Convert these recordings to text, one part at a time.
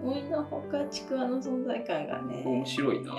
思いのほかちくわの存在感がね。面白いな。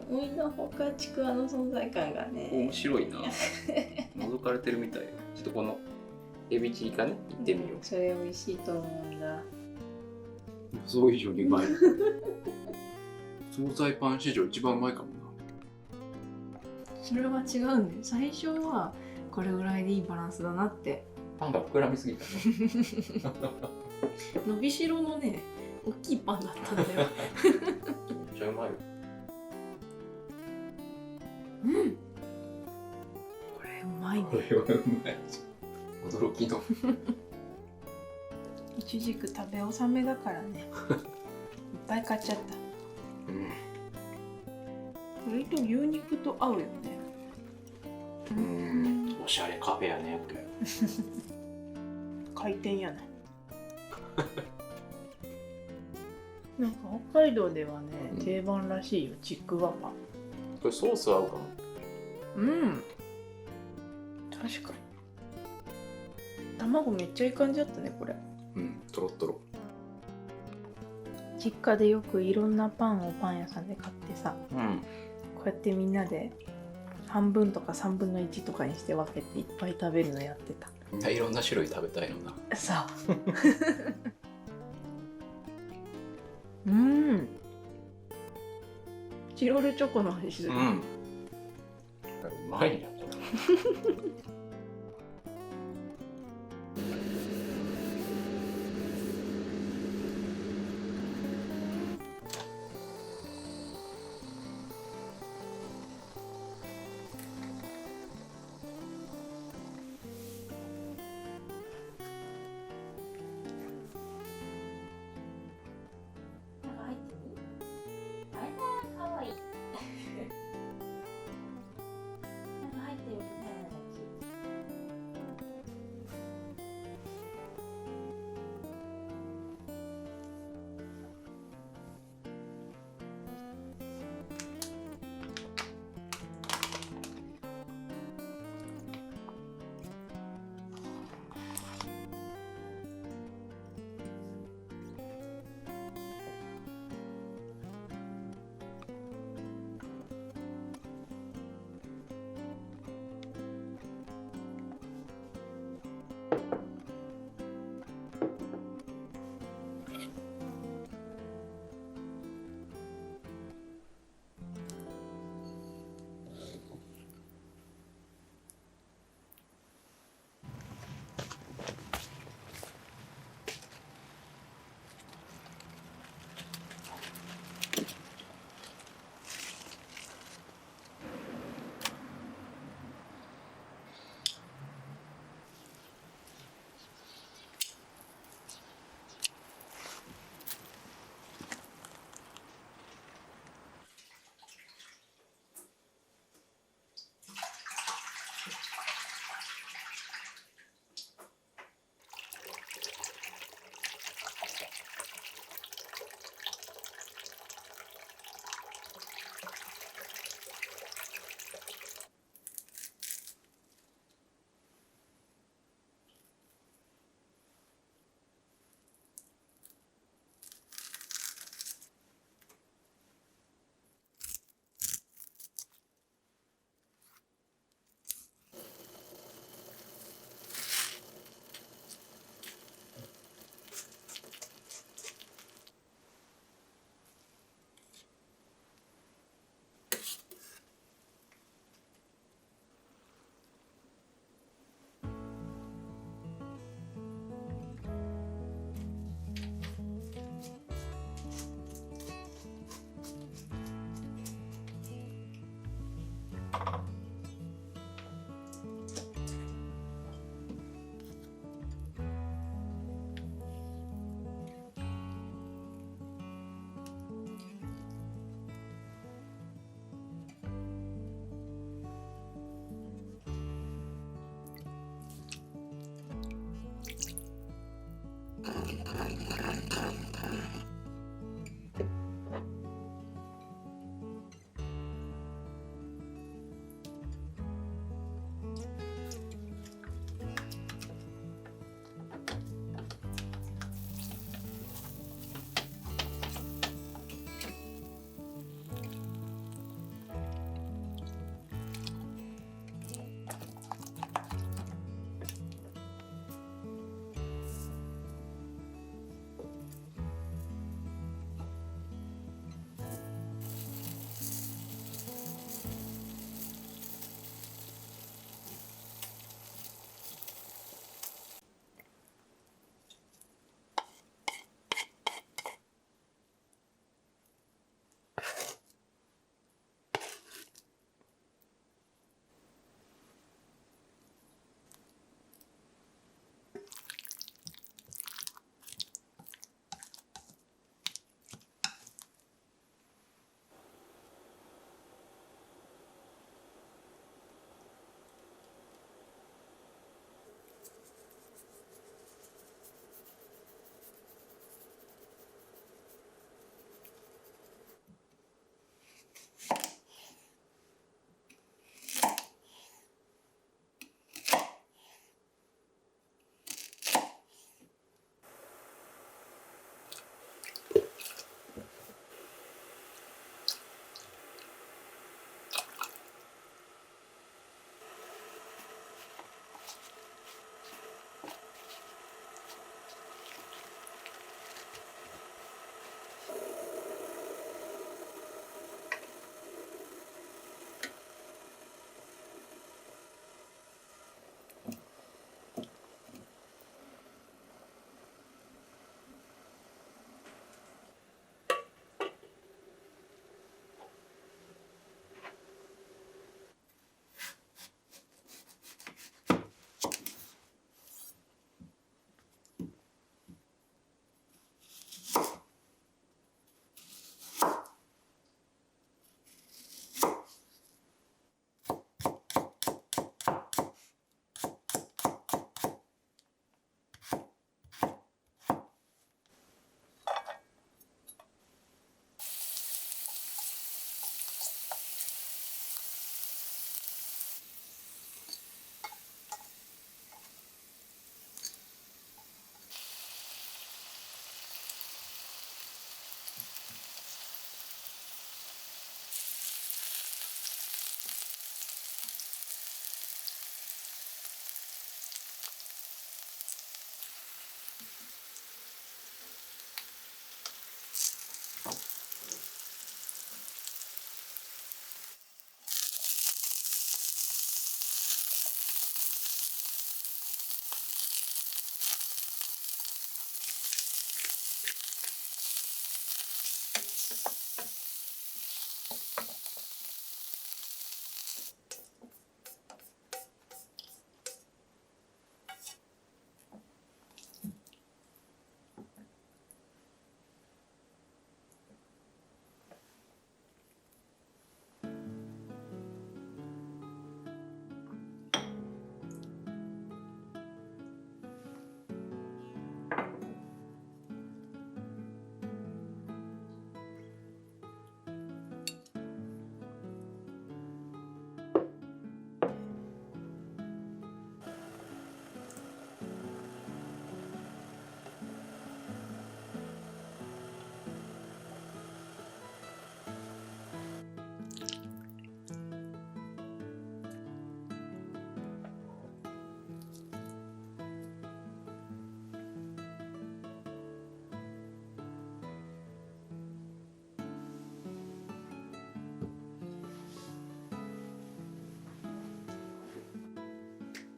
おいのほかちくわの存在感がね面白いな。覗かれてるみたい。ちょっとこのエビチリかね、いってみよう。それ美味しいと思うんだ。予想以上にうまい。惣菜パン史上一番うまいかもな。それは違うんだよ。最初はこれぐらいでいいバランスだなって。パンが膨らみすぎた。伸びしろのね、大きいパンだったんだよ。めっちゃうまいよ。うん。これうまいね。これはうまい。驚きの。いちじく食べ納めだからね。いっぱい買っちゃった。割と牛肉と合うよね。おしゃれカフェやね、これ。回転やね。なんか北海道ではね、定番らしいよ、ちくわパン。これソース合うかも。確かに。卵めっちゃいい感じだったね、これ。とろっとろ。実家でよくいろんなパンをパン屋さんで買ってさ、こうやってみんなで半分とか3分の1とかにして分けていっぱい食べるのやってた。いろんな種類食べたいのな。さあ。チロルチョコの味する。うまいな、これ。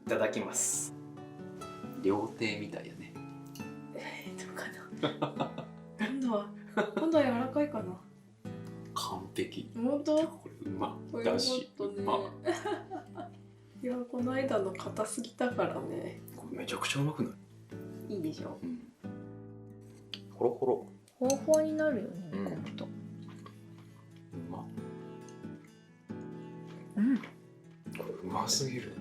いただきます。料亭みたいやね。どうかな。今度は柔らかいかな。完璧。本当？これうまだし、ね、うま。いや、この間の硬すぎたからね。これめちゃくちゃうまくない？いいでしょ。うん。ホロホロ。ほわほわになるよね、うん、こむと。うま。うん。これうますぎる。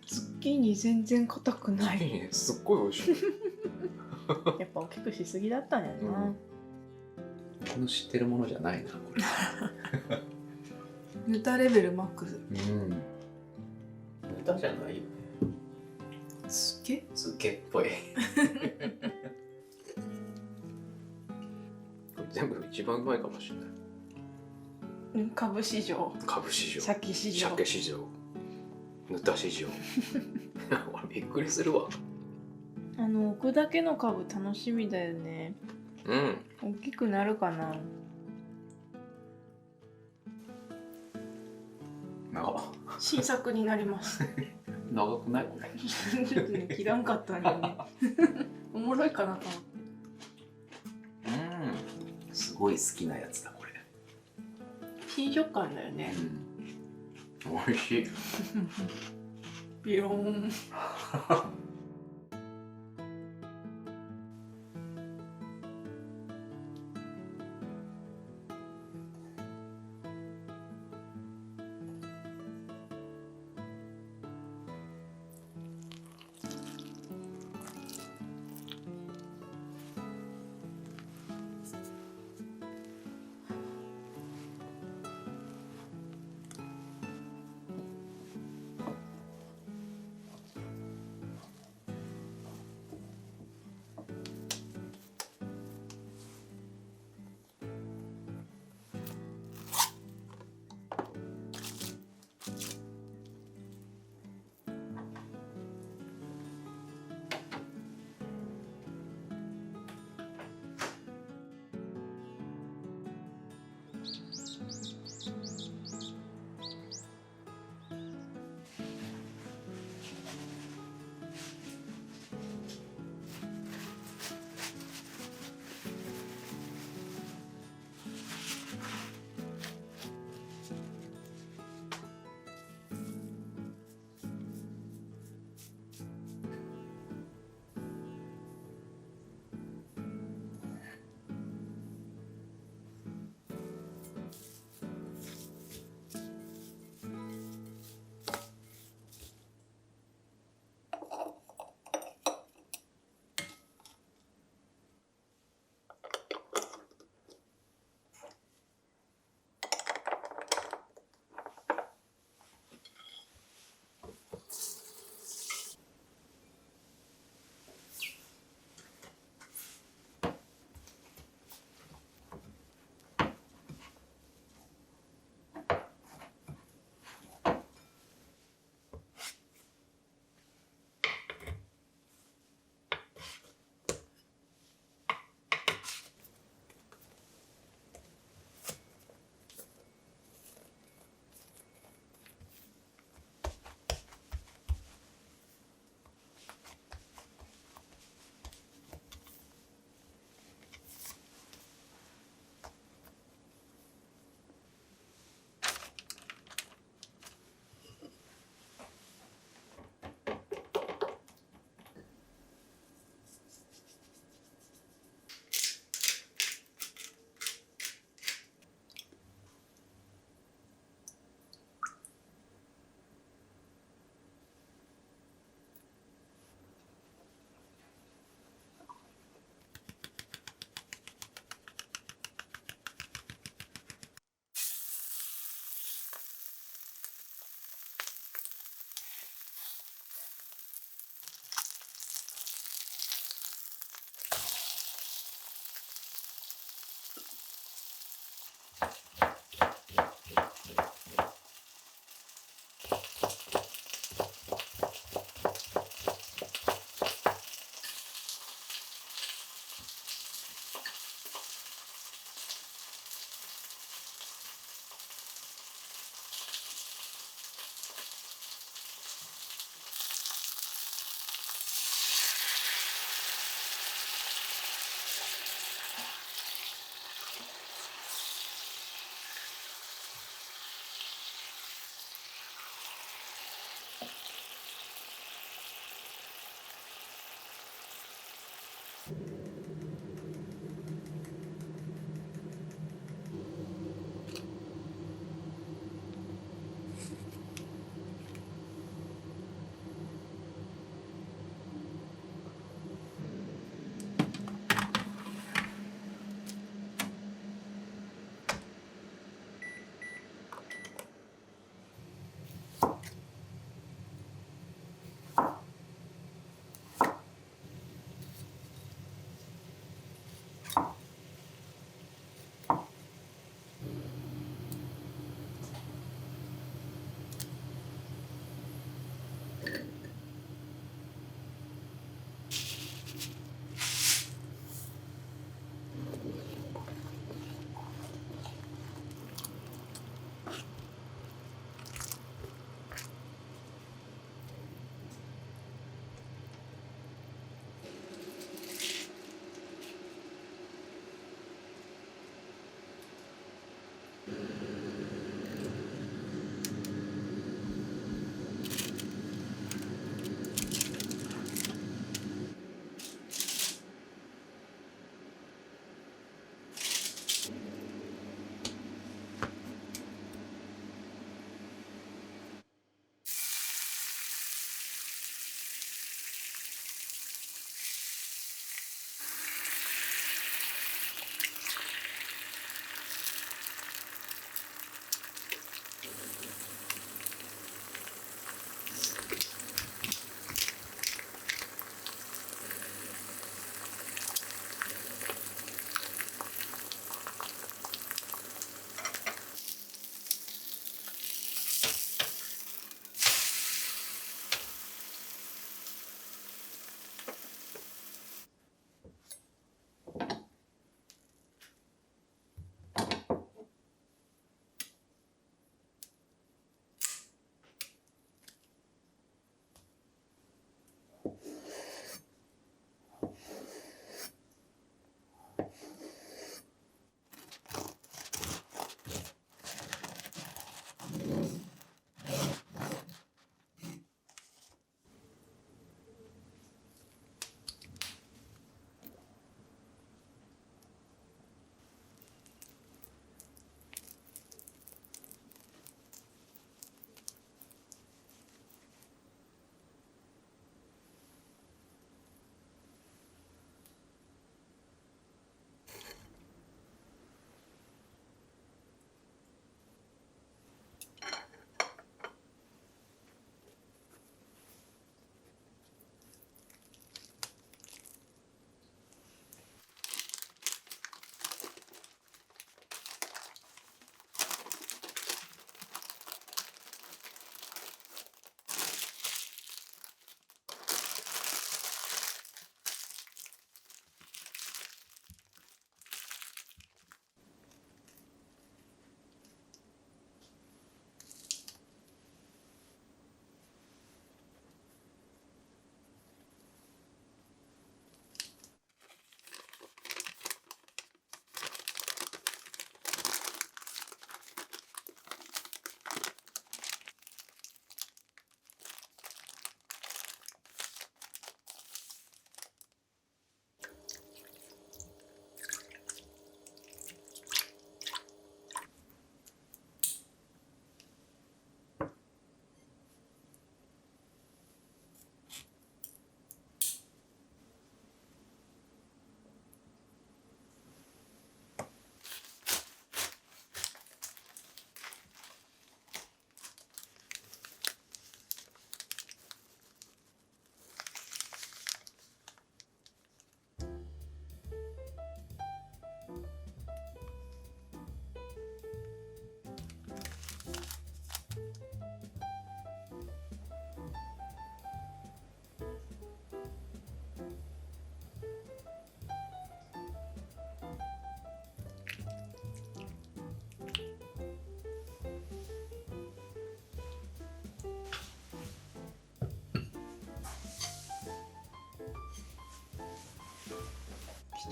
ズッキーニ全然硬くない。ズッキーニすっごい美味しい。やっぱ大きくしすぎだったんやな。この知ってるものじゃないな、これ。ヌタレベルマックス。うん。ヌタじゃないよね。すっげ？すっげっぽい。全部一番うまいかもしれない。株市場。株市場。鮭市場。鮭市場。ぬた市場。俺びっくりするわ。置くだけの株楽しみだよね。うん。大きくなるかな。新作になります。長くないこれ。ちょっとね、切らんかったんよね。おもろいかなと思って。すごい好きなやつだこれ。新食感だよね。美味しい。ビローン。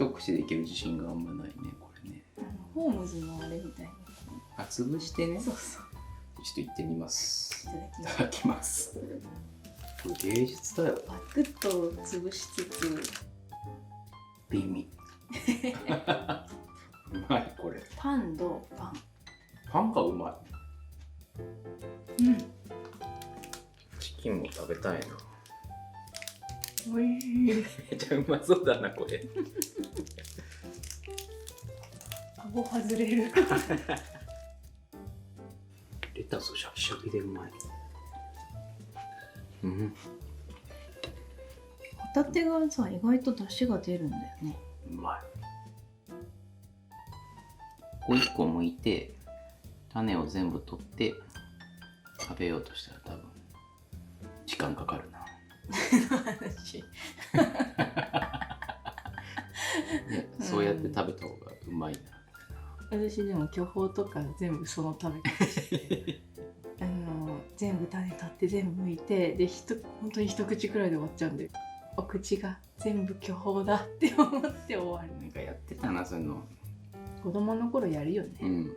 一口でいける自信があんまないねこれね。ホームズのあれみたいに。あ、潰してね。そうそう。ちょっと行ってみます。いただきいます。ただきます。これ芸術だよ。バクッと潰しつつ。美味。うまいこれ。パンとパン。パンがうまい。うん。チキンも食べたいな。おいしい。めちゃうまそうだなこれ。顎外れる。レタスシャキシャキでうまい。うん。ホタテがさ、意外と出汁が出るんだよね。うまい。こう一個剥いて種を全部取って食べようとしたら多分時間かかるな。話。ね、そうやって食べた方がうまいな。私でも巨峰とか全部その食べ方して全部種取って全部剥いてで本当に一口くらいで終わっちゃうんで、お口が全部巨峰だって思って終わる。なんかやってたなそういうの。子供の頃やるよね。うん。